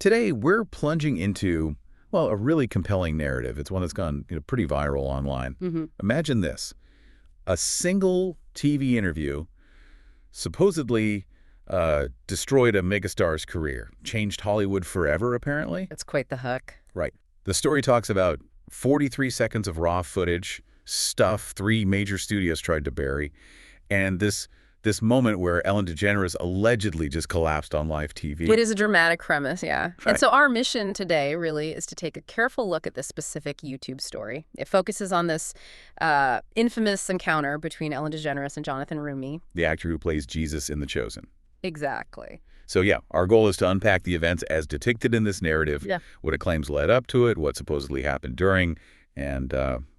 Today, we're plunging into, well, a really compelling narrative. It's one that's gone pretty viral online. Imagine this. A single TV interview supposedly destroyed a megastar's career, changed Hollywood forever, apparently. It's quite the hook. Right. The story talks about 43 seconds of raw footage, stuff 3 major studios tried to bury, and this moment where Ellen DeGeneres allegedly just collapsed on live TV. It is a dramatic premise, yeah. Right. And so our mission today really is to take a careful look at this specific YouTube story. It focuses on this infamous encounter between Ellen DeGeneres and Jonathan Roumie. The actor who plays Jesus in The Chosen. Exactly. So yeah, our goal is to unpack the events as depicted in this narrative, what it claims led up to it, what supposedly happened during, and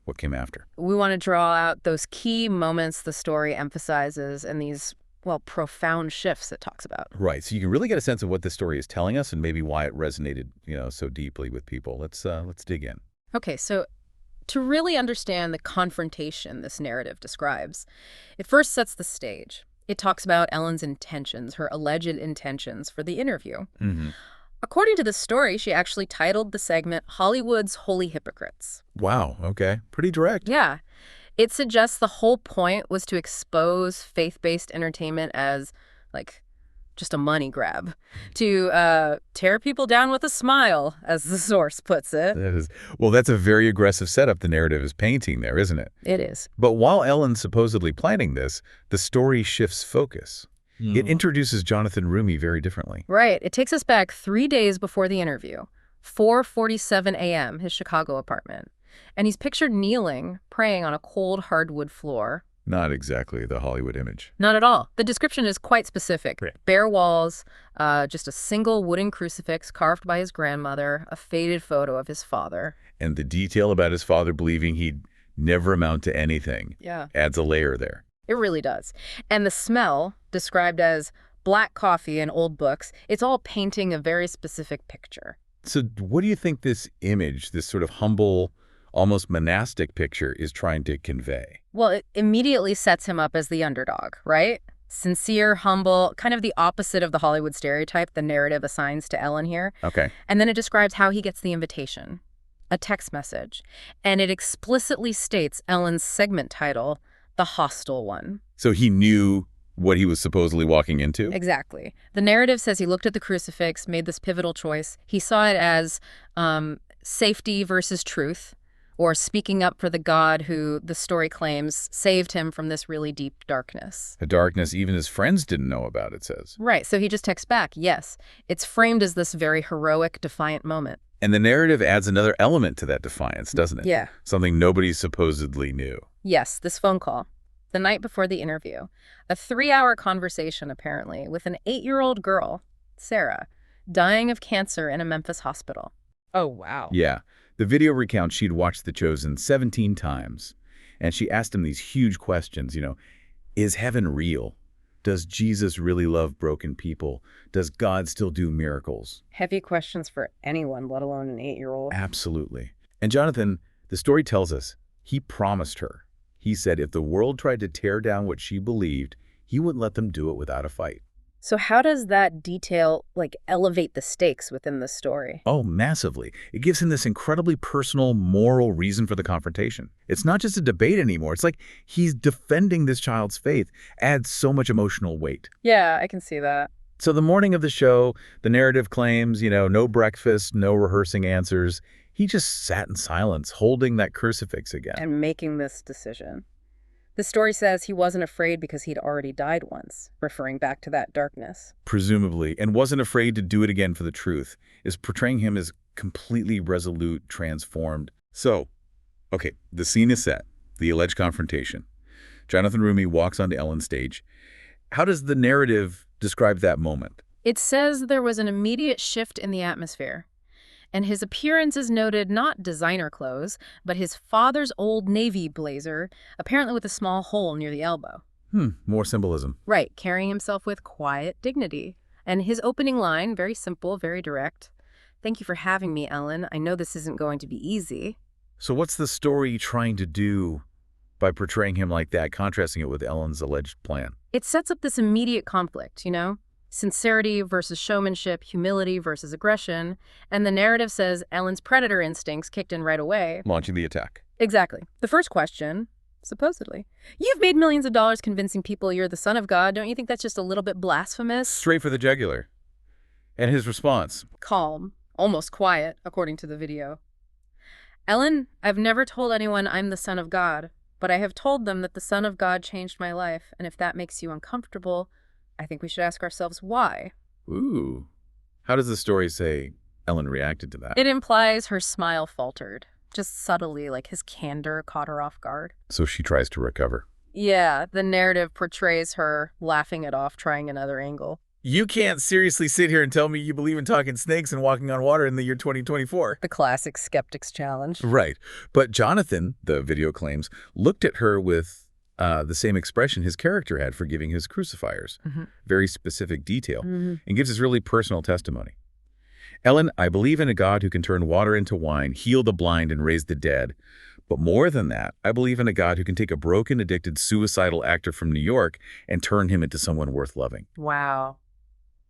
what came after. We want to draw out those key moments the story emphasizes and these, well, profound shifts it talks about. Right. So you can really get a sense of what this story is telling us and maybe why it resonated, so deeply with people. Let's dig in. Okay, so to really understand the confrontation this narrative describes, it first sets the stage. It talks about Ellen's intentions, her alleged intentions for the interview. According to the story, she actually titled the segment Hollywood's Holy Hypocrites. Wow. Okay. Pretty direct. Yeah. It suggests the whole point was to expose faith-based entertainment as, like, just a money grab. To tear people down with a smile, as the source puts it. Well, that's a very aggressive setup the narrative is painting there, isn't it? It is. But while Ellen's supposedly planning this, the story shifts focus. It introduces Jonathan Roumie very differently. Right. It takes us back 3 days before the interview, 4:47 a.m., his Chicago apartment. And he's pictured kneeling, praying on a cold hardwood floor. Not exactly the Hollywood image. Not at all. The description is quite specific. Right. Bare walls, just a single wooden crucifix carved by his grandmother, a faded photo of his father. And the detail about his father believing he'd never amount to anything adds a layer there. It really does. And the smell, described as black coffee and old books, it's all painting a very specific picture. So what do you think this image, this sort of humble, almost monastic picture is trying to convey? Well, it immediately sets him up as the underdog, right? Sincere, humble, kind of the opposite of the Hollywood stereotype the narrative assigns to Ellen here. Okay. And then it describes how he gets the invitation, a text message. And it explicitly states Ellen's segment title, The Hostile One. So he knew what he was supposedly walking into? Exactly. The narrative says he looked at the crucifix, made this pivotal choice. He saw it as safety versus truth, or speaking up for the God who, the story claims, saved him from this really deep darkness. A darkness even his friends didn't know about, it says. Right, so he just texts back, yes. It's framed as this very heroic, defiant moment. And the narrative adds another element to that defiance, doesn't it? Yeah. Something nobody supposedly knew. Yes, this phone call, the night before the interview. A 3-hour conversation, apparently, with an 8-year-old girl, Sarah, dying of cancer in a Memphis hospital. Oh, wow. Yeah. The video recounts she'd watched The Chosen 17 times, and she asked him these huge questions, is heaven real? Does Jesus really love broken people? Does God still do miracles? Heavy questions for anyone, let alone an 8-year-old. Absolutely. And Jonathan, the story tells us, he promised her. He said if the world tried to tear down what she believed, he wouldn't let them do it without a fight. So how does that detail, elevate the stakes within the story? Oh, massively. It gives him this incredibly personal, moral reason for the confrontation. It's not just a debate anymore. It's like he's defending this child's faith. Adds so much emotional weight. Yeah, I can see that. So the morning of the show, the narrative claims, no breakfast, no rehearsing answers. He just sat in silence, holding that crucifix again. And making this decision. The story says he wasn't afraid because he'd already died once, referring back to that darkness. Presumably, and wasn't afraid to do it again for the truth, is portraying him as completely resolute, transformed. So, okay, the scene is set, the alleged confrontation. Jonathan Roumie walks onto Ellen's stage. How does the narrative describe that moment? It says there was an immediate shift in the atmosphere. And his appearance is noted not designer clothes, but his father's old Navy blazer, apparently with a small hole near the elbow. More symbolism. Right, carrying himself with quiet dignity. And his opening line, very simple, very direct. Thank you for having me, Ellen. I know this isn't going to be easy. So what's the story trying to do by portraying him like that, contrasting it with Ellen's alleged plan? It sets up this immediate conflict, Sincerity versus showmanship, humility versus aggression, and the narrative says Ellen's predator instincts kicked in right away. Launching the attack. Exactly. The first question, supposedly, you've made millions of dollars convincing people you're the son of God. Don't you think that's just a little bit blasphemous? Straight for the jugular. And his response? Calm, almost quiet, according to the video. Ellen, I've never told anyone I'm the son of God, but I have told them that the son of God changed my life, and if that makes you uncomfortable, I think we should ask ourselves why. Ooh. How does the story say Ellen reacted to that? It implies her smile faltered, just subtly, like his candor caught her off guard. So she tries to recover. Yeah, the narrative portrays her laughing it off, trying another angle. You can't seriously sit here and tell me you believe in talking snakes and walking on water in the year 2024. The classic skeptic's challenge. Right. But Jonathan, the video claims, looked at her with the same expression his character had for giving his crucifiers. Very specific detail. And gives his really personal testimony. Ellen, I believe in a God who can turn water into wine, heal the blind, and raise the dead. But more than that, I believe in a God who can take a broken, addicted, suicidal actor from New York and turn him into someone worth loving. Wow.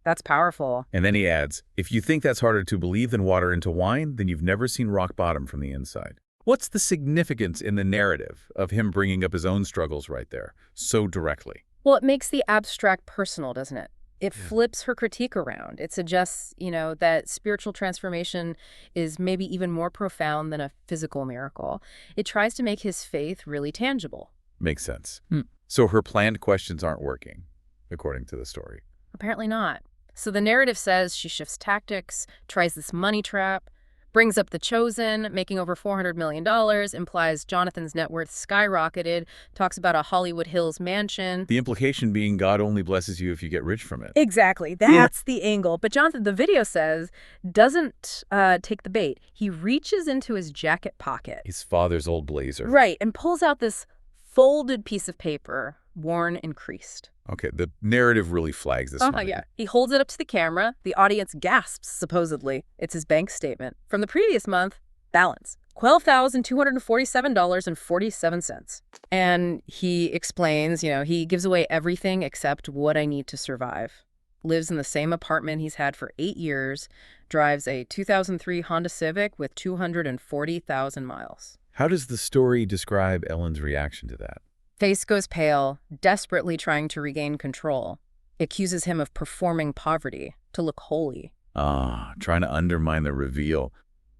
That's powerful. And then he adds, if you think that's harder to believe than water into wine, then you've never seen rock bottom from the inside. What's the significance in the narrative of him bringing up his own struggles right there, so directly? Well, it makes the abstract personal, doesn't it? It flips her critique around. It suggests, that spiritual transformation is maybe even more profound than a physical miracle. It tries to make his faith really tangible. Makes sense. So her planned questions aren't working, according to the story. Apparently not. So the narrative says she shifts tactics, tries this money trap, brings up the chosen, making over $400 million, implies Jonathan's net worth skyrocketed, talks about a Hollywood Hills mansion. The implication being God only blesses you if you get rich from it. Exactly. That's the angle. But Jonathan, the video says, doesn't take the bait. He reaches into his jacket pocket. His father's old blazer. Right, and pulls out this folded piece of paper, worn and creased. Okay, the narrative really flags this one. Yeah. He holds it up to the camera. The audience gasps, supposedly. It's his bank statement. From the previous month, balance. $12,247.47. And he explains, he gives away everything except what I need to survive. Lives in the same apartment he's had for 8 years. Drives a 2003 Honda Civic with 240,000 miles. How does the story describe Ellen's reaction to that? Face goes pale, desperately trying to regain control. Accuses him of performing poverty, to look holy. Trying to undermine the reveal.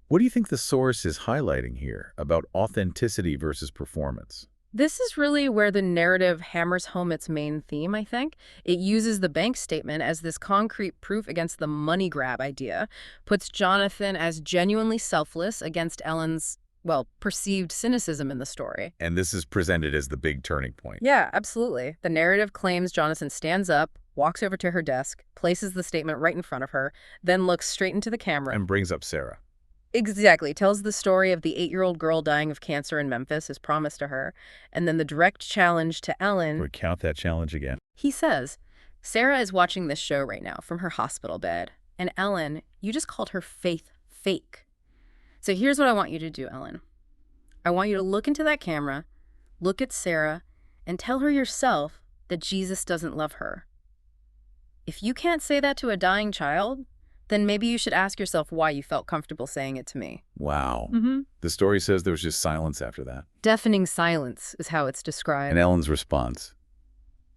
What do you think the source is highlighting here about authenticity versus performance? This is really where the narrative hammers home its main theme, I think. It uses the bank statement as this concrete proof against the money grab idea, puts Jonathan as genuinely selfless against Ellen's perceived cynicism in the story. And this is presented as the big turning point. Yeah, absolutely. The narrative claims Jonathan stands up, walks over to her desk, places the statement right in front of her, then looks straight into the camera. And brings up Sarah. Exactly. Tells the story of the 8-year-old girl dying of cancer in Memphis, as promised to her, and then the direct challenge to Ellen. Recount that challenge again. He says, Sarah is watching this show right now from her hospital bed, and Ellen, you just called her faith fake. So here's what I want you to do, Ellen. I want you to look into that camera, look at Sarah, and tell her yourself that Jesus doesn't love her. If you can't say that to a dying child, then maybe you should ask yourself why you felt comfortable saying it to me. Wow. The story says there was just silence after that. Deafening silence is how it's described. And Ellen's response,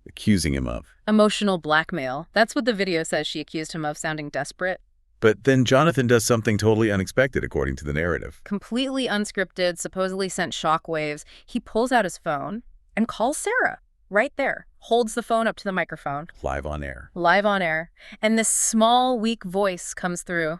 accusing him of? Emotional blackmail. That's what the video says she accused him of, sounding desperate. But then Jonathan does something totally unexpected, according to the narrative. Completely unscripted, supposedly sent shockwaves. He pulls out his phone and calls Sarah right there. Holds the phone up to the microphone. Live on air. Live on air. And this small, weak voice comes through.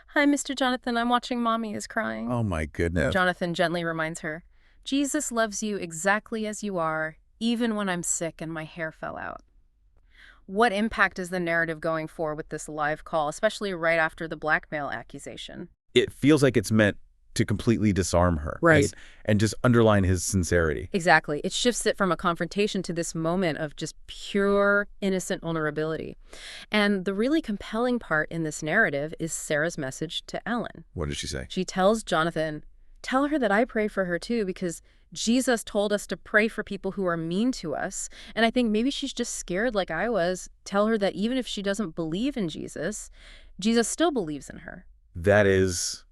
Hi, Mr. Jonathan. I'm watching Mommy is crying. Oh, my goodness. Jonathan gently reminds her, Jesus loves you exactly as you are, even when I'm sick and my hair fell out. What impact is the narrative going for with this live call, especially right after the blackmail accusation? It feels like it's meant to completely disarm her. Right. And just underline his sincerity. Exactly. It shifts it from a confrontation to this moment of just pure, innocent vulnerability. And the really compelling part in this narrative is Sarah's message to Ellen. What does she say? She tells Jonathan, Tell her that I pray for her too, because Jesus told us to pray for people who are mean to us. And I think maybe she's just scared like I was. Tell her that even if she doesn't believe in Jesus, Jesus still believes in her. That is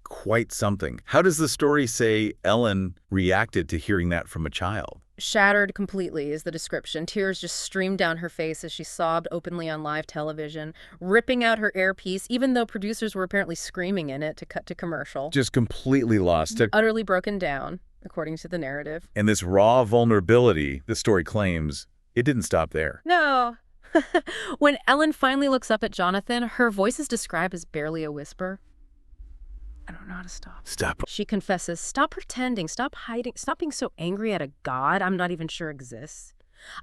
quite something. How does the story say Ellen reacted to hearing that from a child? Shattered completely is the description. Tears just streamed down her face as she sobbed openly on live television, ripping out her earpiece, even though producers were apparently screaming in it to cut to commercial. Just completely lost. Utterly broken down, according to the narrative. And this raw vulnerability, the story claims, it didn't stop there. No. When Ellen finally looks up at Jonathan, her voice is described as barely a whisper. I don't know how to stop. Stop. She confesses, stop pretending, stop hiding, stop being so angry at a God I'm not even sure exists.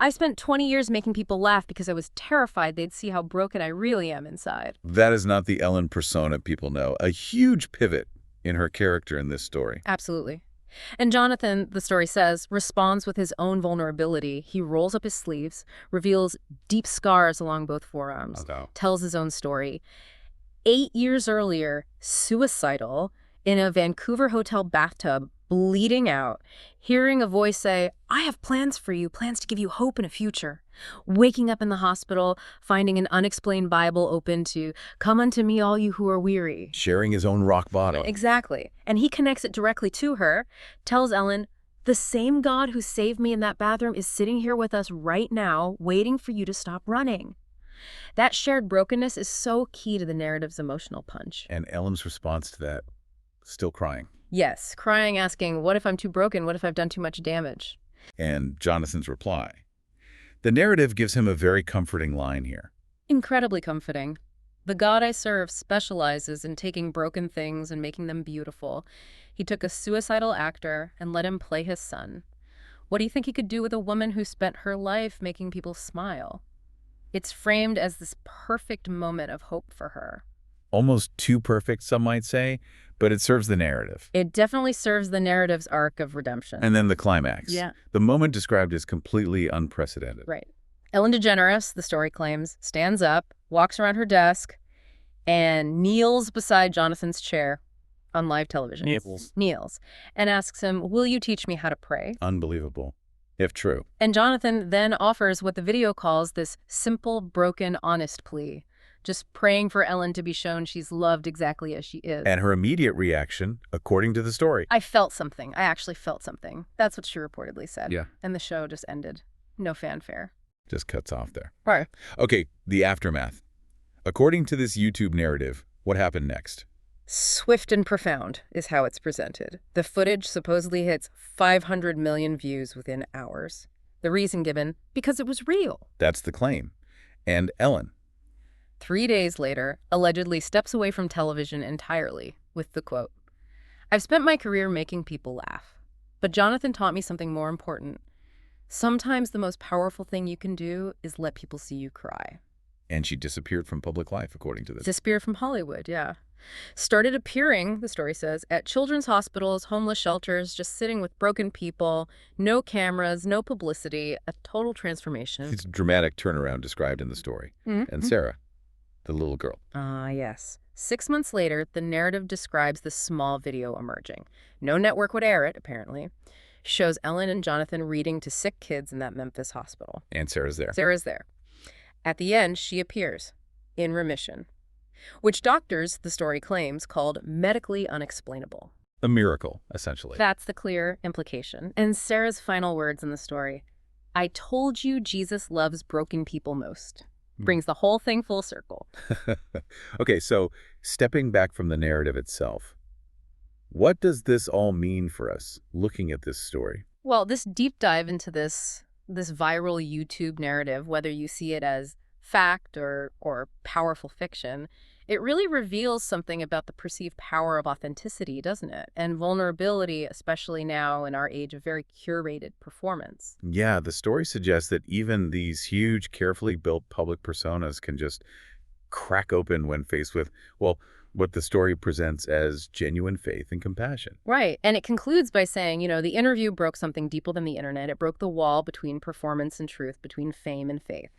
I spent 20 years making people laugh because I was terrified they'd see how broken I really am inside. That is not the Ellen persona people know. A huge pivot in her character in this story. Absolutely. And Jonathan, the story says, responds with his own vulnerability. He rolls up his sleeves, reveals deep scars along both forearms, tells his own story. 8 years earlier, suicidal, in a Vancouver hotel bathtub, bleeding out, hearing a voice say, I have plans for you, plans to give you hope and a future. Waking up in the hospital, finding an unexplained Bible open to, come unto me all you who are weary. Sharing his own rock bottom. Exactly. And he connects it directly to her, tells Ellen, the same God who saved me in that bathroom is sitting here with us right now, waiting for you to stop running. That shared brokenness is so key to the narrative's emotional punch. And Ellen's response to that, still crying. Yes, crying, asking, what if I'm too broken? What if I've done too much damage? And Jonathan's reply. The narrative gives him a very comforting line here. Incredibly comforting. The God I serve specializes in taking broken things and making them beautiful. He took a suicidal actor and let him play his son. What do you think he could do with a woman who spent her life making people smile? It's framed as this perfect moment of hope for her. Almost too perfect, some might say, but it serves the narrative. It definitely serves the narrative's arc of redemption. And then the climax. Yeah. The moment described is completely unprecedented. Right. Ellen DeGeneres, the story claims, stands up, walks around her desk, and kneels beside Jonathan's chair on live television. Kneels. And asks him, will you teach me how to pray? Unbelievable. If true. And Jonathan then offers what the video calls this simple, broken, honest plea. Just praying for Ellen to be shown she's loved exactly as she is. And her immediate reaction, according to the story. I felt something. I actually felt something. That's what she reportedly said. Yeah. And the show just ended. No fanfare. Just cuts off there. Right. Okay, the aftermath. According to this YouTube narrative, what happened next? Swift and profound is how it's presented. The footage supposedly hits 500 million views within hours. The reason given, because it was real. That's the claim. And Ellen. 3 days later, allegedly steps away from television entirely with the quote, I've spent my career making people laugh, but Jonathan taught me something more important. Sometimes the most powerful thing you can do is let people see you cry. And she disappeared from public life, according to this. Disappeared from Hollywood, yeah. Started appearing, the story says, at children's hospitals, homeless shelters, just sitting with broken people, no cameras, no publicity, a total transformation. It's a dramatic turnaround described in the story. Mm-hmm. And Sarah, the little girl. Yes. 6 months later, the narrative describes this small video emerging. No network would air it, apparently. Shows Ellen and Jonathan reading to sick kids in that Memphis hospital. And Sarah's there. Sarah's there. At the end, she appears, in remission, which doctors, the story claims, called medically unexplainable. A miracle, essentially. That's the clear implication. And Sarah's final words in the story, I told you Jesus loves broken people most. Brings the whole thing full circle. Okay, so stepping back from the narrative itself, what does this all mean for us, looking at this story? Well, this deep dive into this viral YouTube narrative, whether you see it as fact or powerful fiction, it really reveals something about the perceived power of authenticity, doesn't it? And vulnerability, especially now in our age of very curated performance. Yeah, the story suggests that even these huge, carefully built public personas can just crack open when faced with, well, what the story presents as genuine faith and compassion. Right. And it concludes by saying, the interview broke something deeper than the internet. It broke the wall between performance and truth, between fame and faith.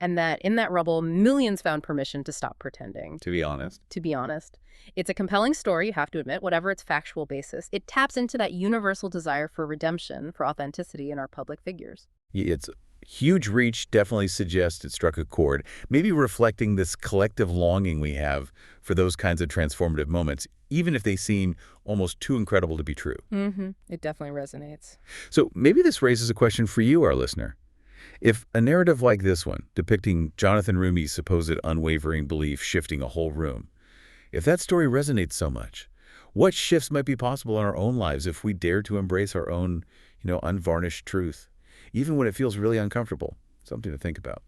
and that in that rubble, millions found permission to stop pretending. To be honest. To be honest. It's a compelling story, you have to admit, whatever its factual basis. It taps into that universal desire for redemption, for authenticity in our public figures. Its huge reach definitely suggests it struck a chord, maybe reflecting this collective longing we have for those kinds of transformative moments, even if they seem almost too incredible to be true. It definitely resonates. So maybe this raises a question for you, our listener. If a narrative like this one, depicting Jonathan Roumie's supposed unwavering belief shifting a whole room, if that story resonates so much, what shifts might be possible in our own lives if we dare to embrace our own, unvarnished truth, even when it feels really uncomfortable? Something to think about.